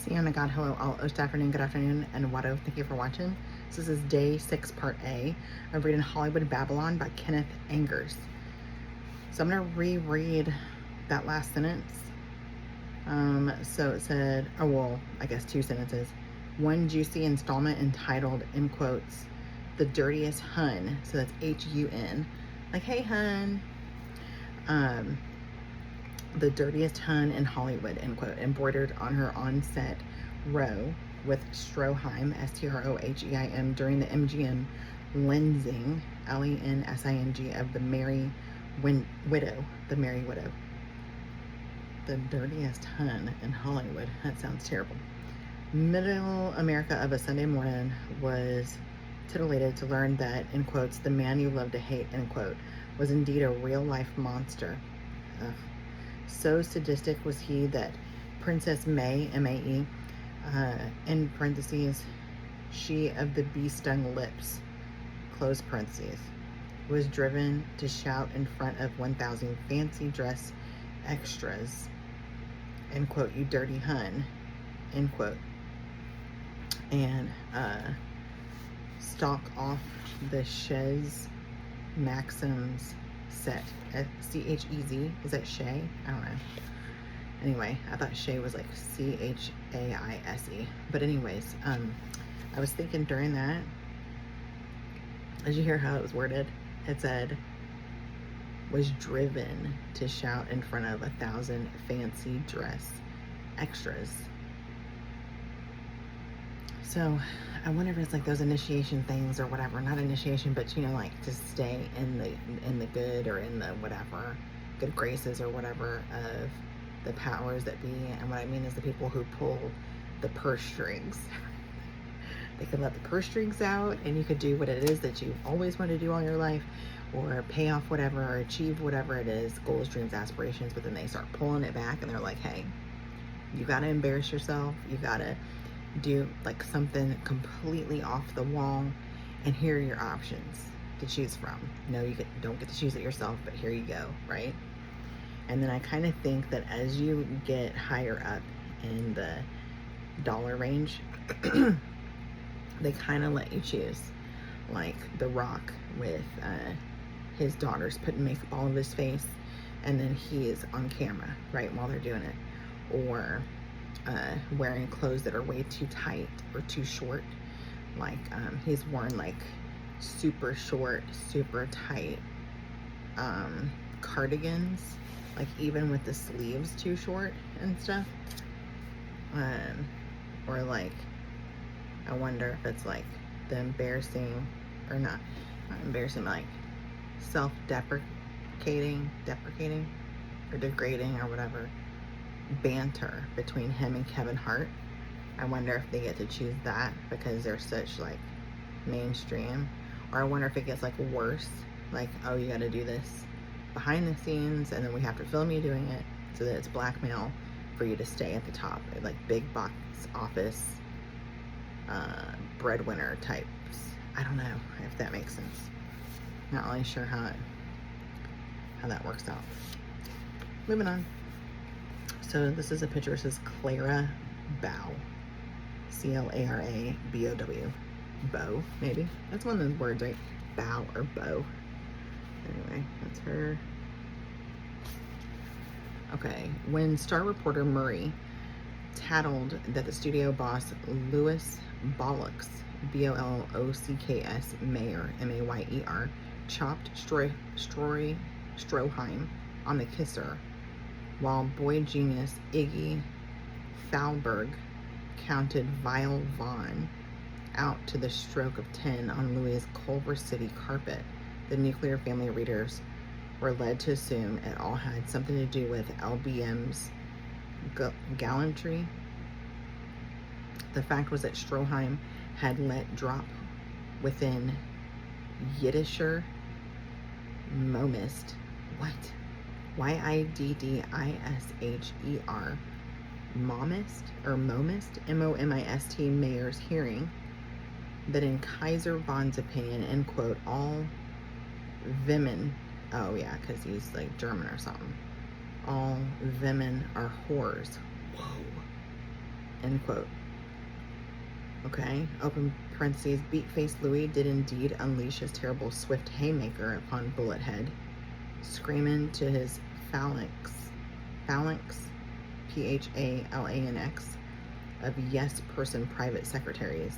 Sienna God, hello all. Good afternoon, and Watto, thank you for watching. So this is day 6, part A of reading Hollywood Babylon by Kenneth Angers. So I'm going to reread that last sentence. So it said, oh well, I guess 2 sentences. One juicy installment entitled, in quotes, The Dirtiest Hun. So that's H-U-N. Like, hey, hun. The dirtiest hun in Hollywood, end quote, embroidered on her on-set row with Stroheim, S-T-R-O-H-E-I-M, during the MGM lensing, L-E-N-S-I-N-G, of The Merry Widow. The Merry Widow. The dirtiest hun in Hollywood. That sounds terrible. Middle America of a Sunday morning was titillated to learn that, in quotes, the man you love to hate, end quote, was indeed a real-life monster. Ugh. So sadistic was he that Princess May, M-A-E, in parentheses, she of the bee-stung lips, close parentheses, was driven to shout in front of 1,000 fancy dress extras, end quote, you dirty hun, end quote, and stalk off the Chez Maxims set. C-H-E-Z, is that Shay? I don't know. Anyway, I thought Shay was like C-H-A-I-S-E. But anyways, I was thinking during that, did you hear how it was worded? It said, was driven to shout in front of 1,000 fancy dress extras. So I wonder if it's like those initiation things or whatever. Not initiation, but you know, like to stay in the good, or in the whatever, good graces or whatever of the powers that be. And what I mean is the people who pull the purse strings. They could let the purse strings out, and you could do what it is that you always want to do all your life, or pay off whatever, or achieve whatever it is, goals, dreams, aspirations. But then they start pulling it back, and they're like, hey, you got to embarrass yourself. You got to do like something completely off the wall, and here are your options to choose from. No, you don't get to choose it yourself, but here you go, right? And then I kind of think that as you get higher up in the dollar range, they kind of let you choose. Like The Rock with his daughters putting makeup all over his face, and then he is on camera, right, while they're doing it. Or wearing clothes that are way too tight or too short. Like he's worn like super short, super tight cardigans, like even with the sleeves too short and stuff. Or like, I wonder if it's like the embarrassing, or not embarrassing, like self-deprecating, or degrading or whatever, banter between him and Kevin Hart. I wonder if they get to choose that because they're such like mainstream. Or I wonder if it gets like worse, like, oh, you got to do this behind the scenes, and then we have to film you doing it, so that it's blackmail for you to stay at the top, like big box office breadwinner types. I don't know if that makes sense. Not really sure how that works out. Moving on. So this is a picture. It says Clara Bow, C-L-A-R-A-B-O-W, bow, maybe. That's one of those words, right? Bow or bow. Anyway, that's her. Okay, when star reporter Murray tattled that the studio boss Louis Bollocks, B-O-L-O-C-K-S, Mayer, M-A-Y-E-R, chopped Stroheim on the kisser, while boy genius Iggy Thalberg counted Vile Vaughn out to the stroke of 10 on Louis' Culver City carpet, the nuclear family readers were led to assume it all had something to do with LBM's gallantry. The fact was that Stroheim had let drop within Yiddisher Momist, what? Y-I-D-D-I-S-H-E-R, Momist, M-O-M-I-S-T, Mayer's hearing, that in Kaiser Bond's opinion, end quote, all women, oh yeah, because he's like German or something, all women are whores. Whoa. end quote. Okay, open parentheses, beat-faced Louis did indeed unleash his terrible swift haymaker upon Bullet Head, screaming to his phalanx, P-H-A-L-A-N-X, of yes person private secretaries,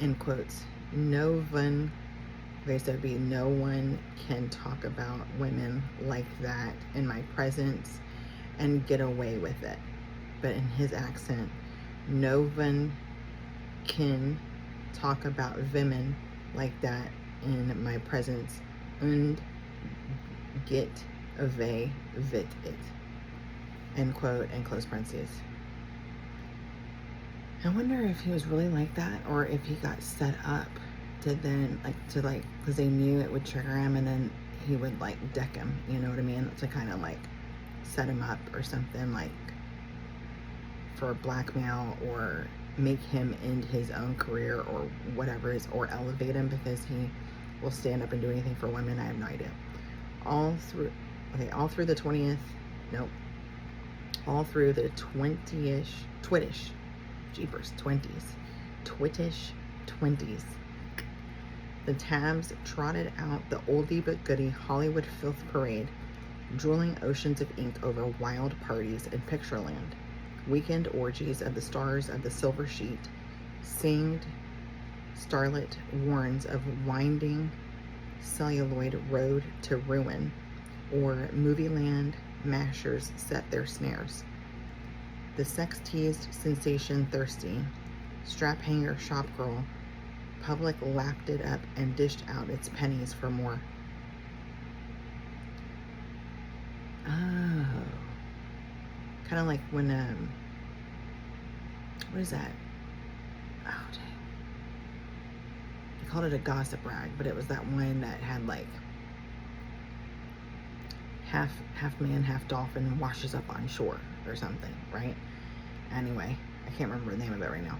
end quotes. No one, okay, so it'd be no one can talk about women like that in my presence and get away with it. But in his accent, no one can talk about women like that in my presence and get away with it, end quote, and close parentheses. I wonder if he was really like that, or if he got set up to then, because they knew it would trigger him, and then he would, deck him, you know what I mean? To kind of, set him up or something, for blackmail, or make him end his own career, or whatever it is, or elevate him because he will stand up and do anything for women. I have no idea. All through the 20th, nope. All through the 20-ish, twittish, jeepers, 20s, the tabs trotted out the oldie but goodie Hollywood filth parade, drooling oceans of ink over wild parties in Pictureland, weekend orgies of the stars of the silver sheet, singed starlit warns of winding celluloid road to ruin, or movieland mashers set their snares. The sex-teased sensation thirsty, strap-hanger shop girl, public lapped it up and dished out its pennies for more. Oh. Kind of like when, what is that? Oh, dang. They called it a gossip rag, but it was that one that had half man, half dolphin washes up on shore or something, right? Anyway, I can't remember the name of it right now.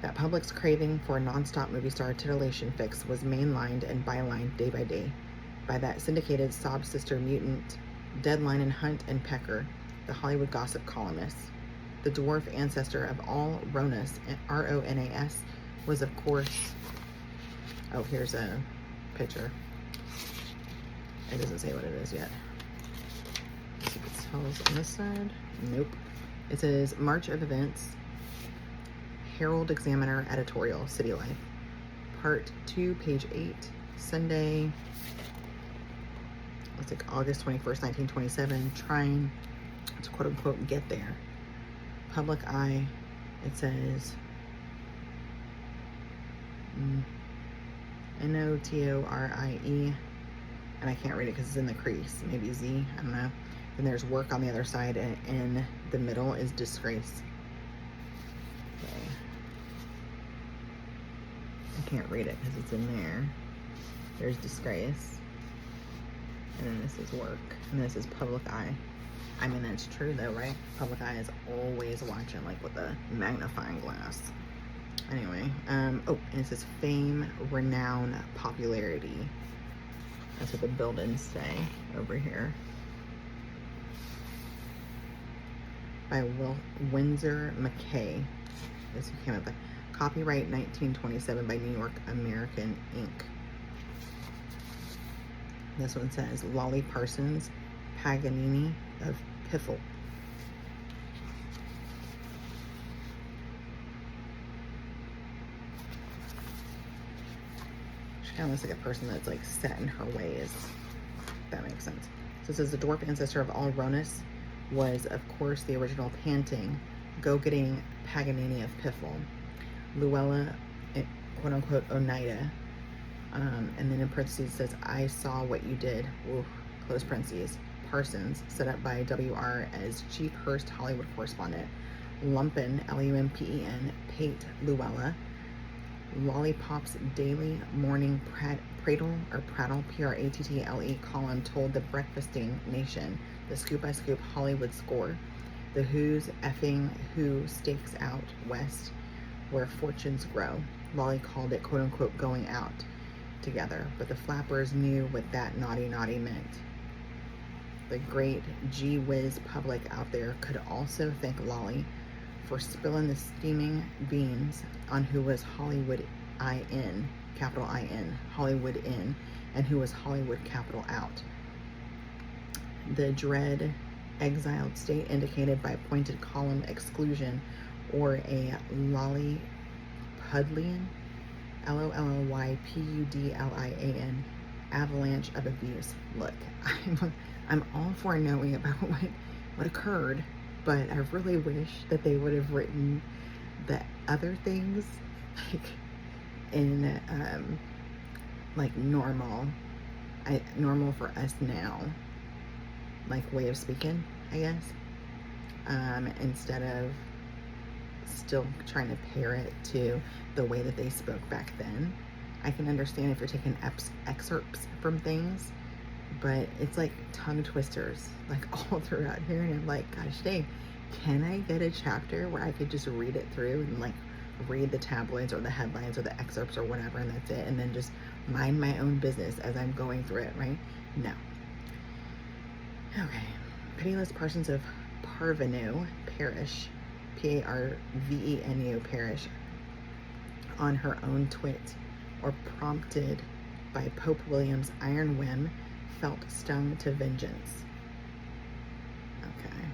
That public's craving for a non-stop movie star titillation fix was mainlined and bylined day by day by that syndicated sob sister mutant, Deadline and Hunt and Pecker, the Hollywood gossip columnists. The dwarf ancestor of all Ronas, R-O-N-A-S, was of course, oh, here's a picture. It doesn't say what it is yet. Let's see if it tells on this side. Nope. It says March of Events, Herald Examiner editorial, City Life, Part 2, page 8, Sunday, looks like August 21st, 1927, trying to quote unquote get there. Public Eye, it says N-O-T-O-R-I-E, and I can't read it because it's in the crease, maybe Z, I don't know. Then there's work on the other side, and in the middle is disgrace. Okay. I can't read it because it's in there. There's disgrace. And then this is work. And this is Public Eye. I mean, that's true though, right? Public Eye is always watching, with a magnifying glass. Anyway, oh, and it says fame, renown, popularity. That's what the buildings say over here. By Windsor McKay. This came up with copyright 1927 by New York American Inc. This one says Lolly Parsons, Paganini of Piffle. She kind of looks like a person that's set in her ways, if that makes sense. So it says the dwarf ancestor of all Ronas was, of course, the original panting, go-getting Paganini of Piffle, Luella, quote-unquote, Oneida, and then in parentheses says, I saw what you did, ooh, close parentheses, Parsons, set up by W.R. as Chief Hearst Hollywood correspondent, Lumpen, L-U-M-P-E-N, Pate Luella, Lollipop's daily morning prattle, P-R-A-T-T-L-E column told the breakfasting nation the scoop-by-scoop Hollywood score, the Who's effing Who stakes out west, where fortunes grow. Lolly called it, quote-unquote, going out together, but the flappers knew what that naughty meant. The great gee whiz public out there could also thank Lolly for spilling the steaming beans on who was Hollywood IN, capital IN, Hollywood in, and who was Hollywood capital out. The dread exiled state indicated by pointed column exclusion or a Lollypudlian, Lollyypudlian avalanche of abuse. Look, I'm all for knowing about what occurred, but I really wish that they would have written the other things like in like normal for us now, like way of speaking, I guess, instead of still trying to pair it to the way that they spoke back then. I can understand if you're taking excerpts from things, but it's like tongue twisters like all throughout here, and I'm like, gosh dang, can I get a chapter where I could just read it through and like read the tabloids or the headlines or the excerpts or whatever, and that's it, and then just mind my own business as I'm going through it, right? No. Okay. Pitiless Parsons of Parvenu Parish, Parvenu Parish, on her own twit, or prompted by Pope William's iron whim, felt stung to vengeance. Okay.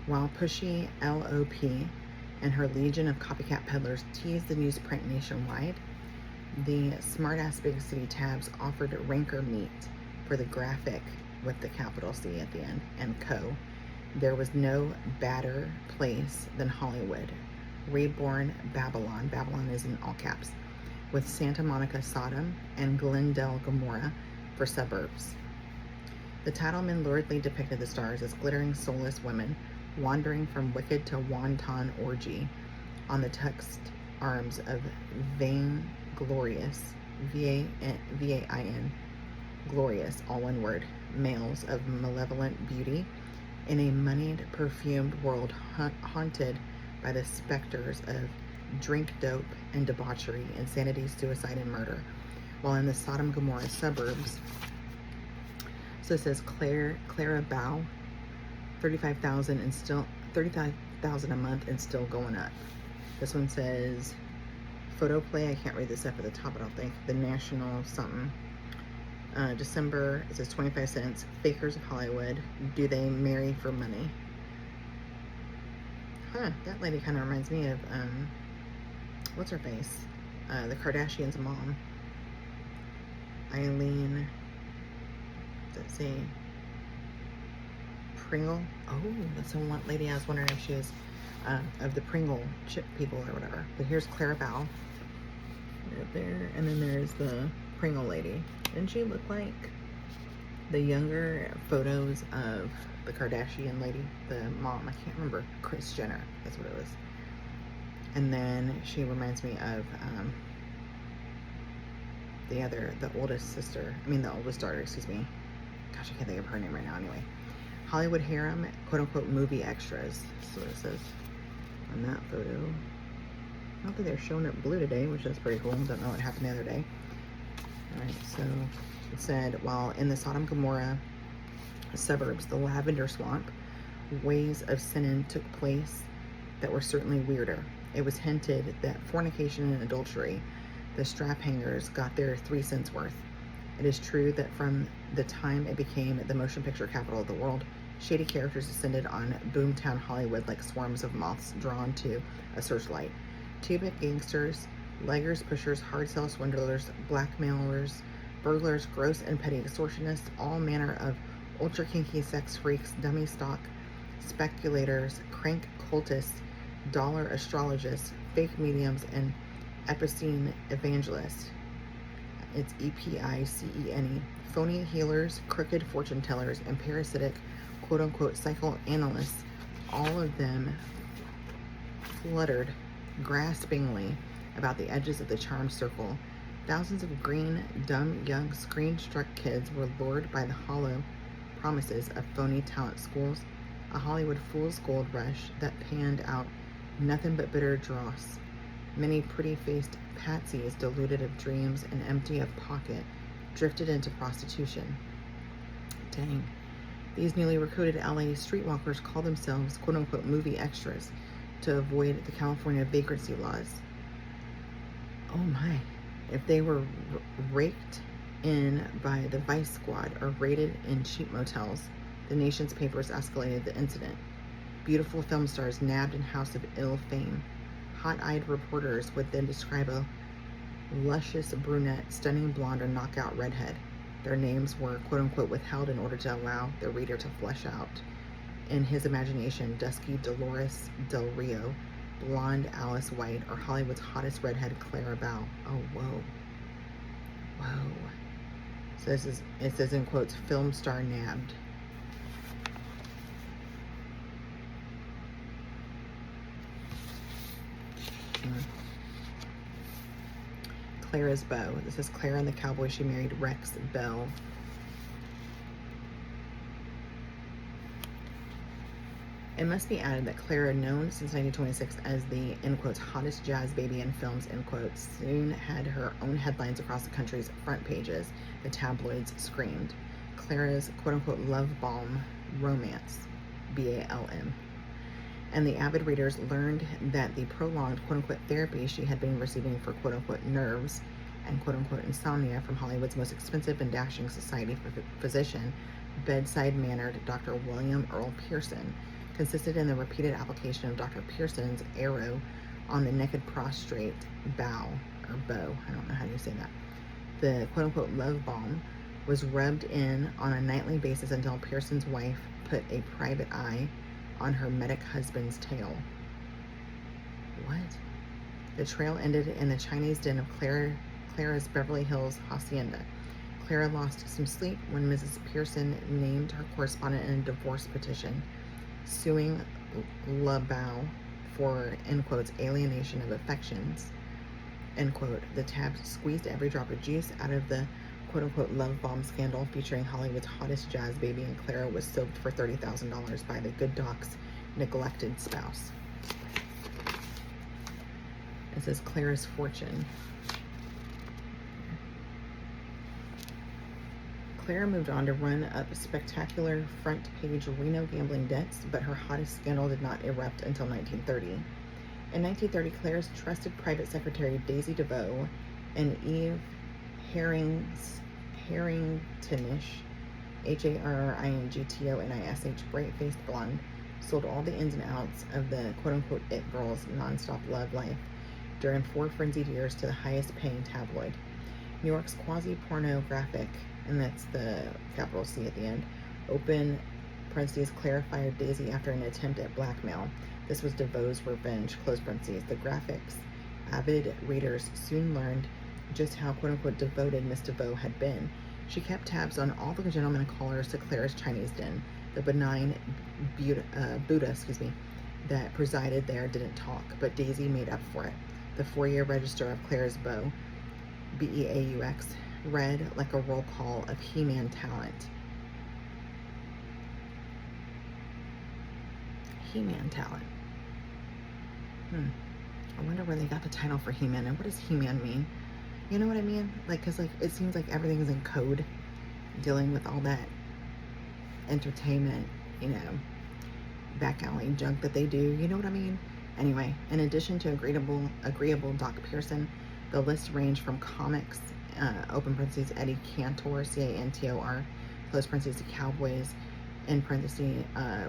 While pushy LOP and her legion of copycat peddlers teased the newsprint nationwide, the smartass big city tabs offered rancor meat for the graphic with the capital C at the end and co. There was no badder place than Hollywood, reborn Babylon. Babylon is in all caps, with Santa Monica Sodom and Glendale Gomorrah for suburbs. The titlemen luridly depicted the stars as glittering soulless women wandering from wicked to wanton orgy on the tucked arms of vainglorious, V-A-I-N, glorious, all one word, males of malevolent beauty in a moneyed, perfumed world haunted by the specters of drink, dope, and debauchery, insanity, suicide, and murder. While in the Sodom Gomorrah suburbs, so it says Clara Bow, 35,000 and still 35,000 a month and still going up. This one says photoplay. I can't read this up at the top, I don't think. The National something. December, it says 25 cents. Fakers of Hollywood. Do they marry for money? Huh, that lady kind of reminds me of, what's her face? The Kardashians' mom. Eileen, does it say Pringle? Oh, that's the one lady I was wondering if she was of the Pringle chip people or whatever. But here's Clara Bow. Right there. And then there's the Pringle lady. Didn't she look like the younger photos of the Kardashian lady, the mom? I can't remember. Kris Jenner, that's what it was. And then she reminds me of the oldest sister, the oldest daughter, excuse me. Gosh, I can't think of her name right now. Anyway, Hollywood harem, quote unquote, movie extras. That's what it says on that photo. I don't think they're showing it blue today, which is pretty cool. Don't know what happened the other day. All right, so it said, while in the Sodom Gomorrah suburbs, the lavender swamp, ways of sinning took place that were certainly weirder. It was hinted that fornication and adultery, the strap hangers, got their 3 cents worth. It is true that from the time it became the motion picture capital of the world, shady characters descended on boomtown Hollywood like swarms of moths drawn to a searchlight. Tubic gangsters, leggers, pushers, hard sell swindlers, blackmailers, burglars, gross and petty extortionists, all manner of ultra kinky sex freaks, dummy stock speculators, crank cultists, dollar astrologists, fake mediums, and epicene evangelists. It's EPICENE. Phony healers, crooked fortune tellers, and parasitic quote-unquote psychoanalysts, all of them fluttered graspingly about the edges of the charmed circle. Thousands of green, dumb, young, screen-struck kids were lured by the hollow promises of phony talent schools, a Hollywood fool's gold rush that panned out nothing but bitter dross. Many pretty-faced patsies, deluded of dreams and empty of pocket, drifted into prostitution. Dang. These newly recruited LA streetwalkers call themselves quote-unquote movie extras to avoid the California vagrancy laws. Oh my. If they were raked in by the Vice Squad or raided in cheap motels, the nation's papers escalated the incident. Beautiful film stars nabbed in House of Ill fame. Hot-eyed reporters would then describe a luscious brunette, stunning blonde, or knockout redhead. Their names were quote-unquote withheld in order to allow the reader to flesh out, in his imagination, dusky Dolores Del Rio, blonde Alice White, or Hollywood's hottest redhead Clara Bow. Oh, whoa. Whoa. So it says in quotes, film star nabbed. Clara's beau. This is Clara and the cowboy she married, Rex Bell. It must be added that Clara, known since 1926 as the, in quotes, hottest jazz baby in films, in quotes, soon had her own headlines across the country's front pages. The tabloids screamed. Clara's, quote-unquote, love balm romance, BALM. And the avid readers learned that the prolonged, quote-unquote, therapy she had been receiving for, quote-unquote, nerves and, quote-unquote, insomnia from Hollywood's most expensive and dashing society physician, bedside-mannered Dr. William Earl Pearson, consisted in the repeated application of Dr. Pearson's arrow on the naked prostrate bow, or bow, I don't know how you say that. The quote-unquote love balm was rubbed in on a nightly basis until Pearson's wife put a private eye on her medic husband's tail. What? The trail ended in the Chinese den of Clara's Beverly Hills hacienda. Clara lost some sleep when Mrs. Pearson named her correspondent in a divorce petition, suing LaBeouf for, in quotes, alienation of affections, end quote. The tab squeezed every drop of juice out of the quote-unquote love bomb scandal featuring Hollywood's hottest jazz baby, and Clara was soaked for $30,000 by the good doc's neglected spouse. It says Clara's fortune. Clara moved on to run up spectacular front-page Reno gambling debts, but her hottest scandal did not erupt until 1930. In 1930, Clara's trusted private secretary Daisy DeVoe and Eve Harringtonish, Harringtonish, bright-faced blonde, sold all the ins and outs of the quote-unquote it girl's nonstop love life during 4 frenzied years to the highest-paying tabloid. New York's quasi-pornographic, and that's the capital C at the end, open parentheses, Clara fired Daisy after an attempt at blackmail. This was DeVoe's revenge, close parentheses. The graphics avid readers soon learned just how quote-unquote devoted Miss DeVoe had been. She kept tabs on all the gentlemen callers to Clara's Chinese den. The benign Buddha, that presided there didn't talk, but Daisy made up for it. The 4-year register of Clara's beau, BEAUX, read like a roll call of He-Man talent. He-Man talent. I wonder where they got the title for He-Man, and what does He-Man mean? You know what I mean? Like, cause like it seems like everything's in code, dealing with all that entertainment, you know, back alley junk that they do. You know what I mean? Anyway, in addition to agreeable Doc Pearson, the list ranged from comics, open parentheses, Eddie Cantor, Cantor, close parentheses, to cowboys, in parentheses,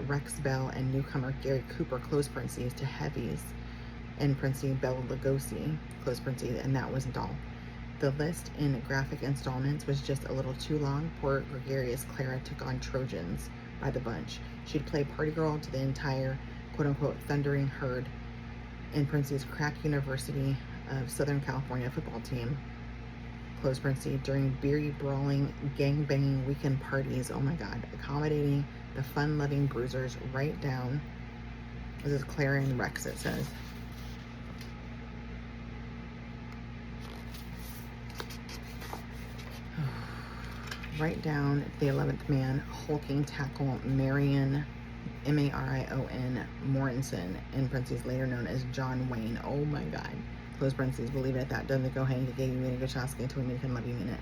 Rex Bell and newcomer Gary Cooper, close parentheses, to heavies, in parentheses, Bela Lugosi, close parentheses, and that wasn't all. The list in graphic installments was just a little too long. Poor gregarious Clara took on Trojans by the bunch. She'd play party girl to the entire quote-unquote thundering herd, in parentheses, Crack University of Southern California football team, close parentheses, during beery brawling, gang-banging weekend parties, oh my god, accommodating the fun-loving bruisers right down, this is Clara and Rex, it says. Right down the 11th man, hulking tackle Marion, Marion Morrison, in parentheses, later known as John Wayne. Oh my god. Close parentheses, we'll leave it at that. Doesn't go hang the gay, you made a good shot, to we make him love you in it.